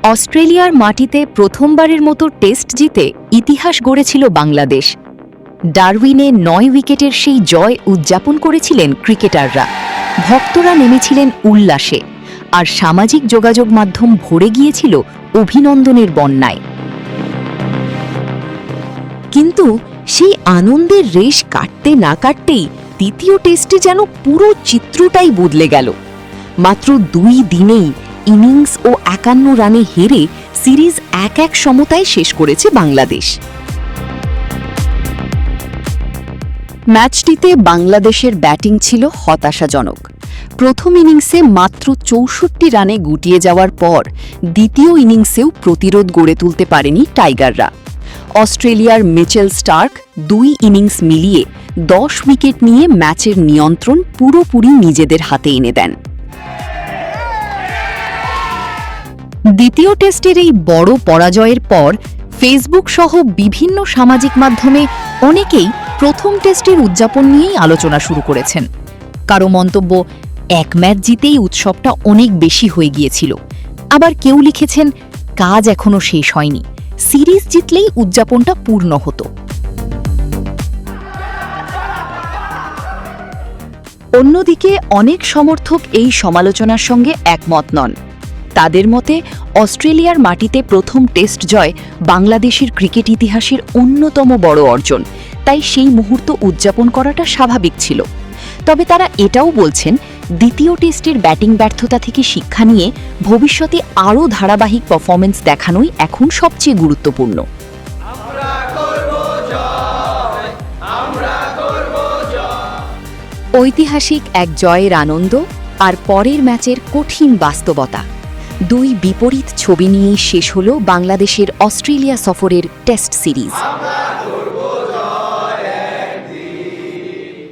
অস্ট্রেলিয়ার মাটিতে প্রথমবারের মতো টেস্ট জিতে ইতিহাস গড়েছিল বাংলাদেশ। ডারউইনে ৯ উইকেটের সেই জয় উদযাপন করেছিলেন ক্রিকেটাররা। ভক্তরা নেমেছিলেন উল্লাসে, আর সামাজিক যোগাযোগ মাধ্যম ভরে গিয়েছিল অভিনন্দনের বন্যায়। কিন্তু সেই আনন্দের রেশ কাটতে না কাটতেই দ্বিতীয় টেস্টে যেন পুরো চিত্রটাই বদলে গেল। মাত্র ২ দিনেই ইনিংস ও ৫১ রানে হেরে সিরিজ ১-১ সমতায় শেষ করেছে বাংলাদেশ। ম্যাচটিতে বাংলাদেশের ব্যাটিং ছিল হতাশাজনক। প্রথম ইনিংসে মাত্র ৬৪ রানে গুটিয়ে যাওয়ার পর দ্বিতীয় ইনিংসেও প্রতিরোধ গড়ে তুলতে পারেনি টাইগাররা। অস্ট্রেলিয়ার মিচেল স্টার্ক ২ ইনিংস মিলিয়ে ১০ উইকেট নিয়ে ম্যাচের নিয়ন্ত্রণ পুরোপুরি নিজেদের হাতে এনে দেন। দ্বিতীয় টেস্টের এই বড় পরাজয়ের পর ফেসবুক সহ বিভিন্ন সামাজিক মাধ্যমে অনেকেই প্রথম টেস্টের উদযাপন নিয়েই আলোচনা শুরু করেছেন। কারো মন্তব্য, এক ম্যাচ জিতেই উৎসবটা অনেক বেশি হয়ে গিয়েছিল। আবার কেউ লিখেছেন, কাজ এখনো শেষ হয়নি, সিরিজ জিতলেই উদযাপনটা পূর্ণ হতো। অন্যদিকে অনেক সমর্থক এই সমালোচনার সঙ্গে একমত নন। তাদের মতে অস্ট্রেলিয়ার মাটিতে প্রথম টেস্ট জয় বাংলাদেশের ক্রিকেট ইতিহাসের অন্যতম বড় অর্জন, তাই সেই মুহূর্ত উদযাপন করাটা স্বাভাবিক ছিল। তবে তারা এটাও বলছেন, দ্বিতীয় টেস্টের ব্যাটিং ব্যর্থতা থেকে শিক্ষা নিয়ে ভবিষ্যতে আরও ধারাবাহিক পারফরম্যান্স দেখানোই এখন সবচেয়ে গুরুত্বপূর্ণ। ঐতিহাসিক এক জয়ের আনন্দ আর পরের ম্যাচের কঠিন বাস্তবতা, ২ বিপরীত ছবি নিয়েই শেষ হল বাংলাদেশের অস্ট্রেলিয়া সফরের টেস্ট সিরিজ।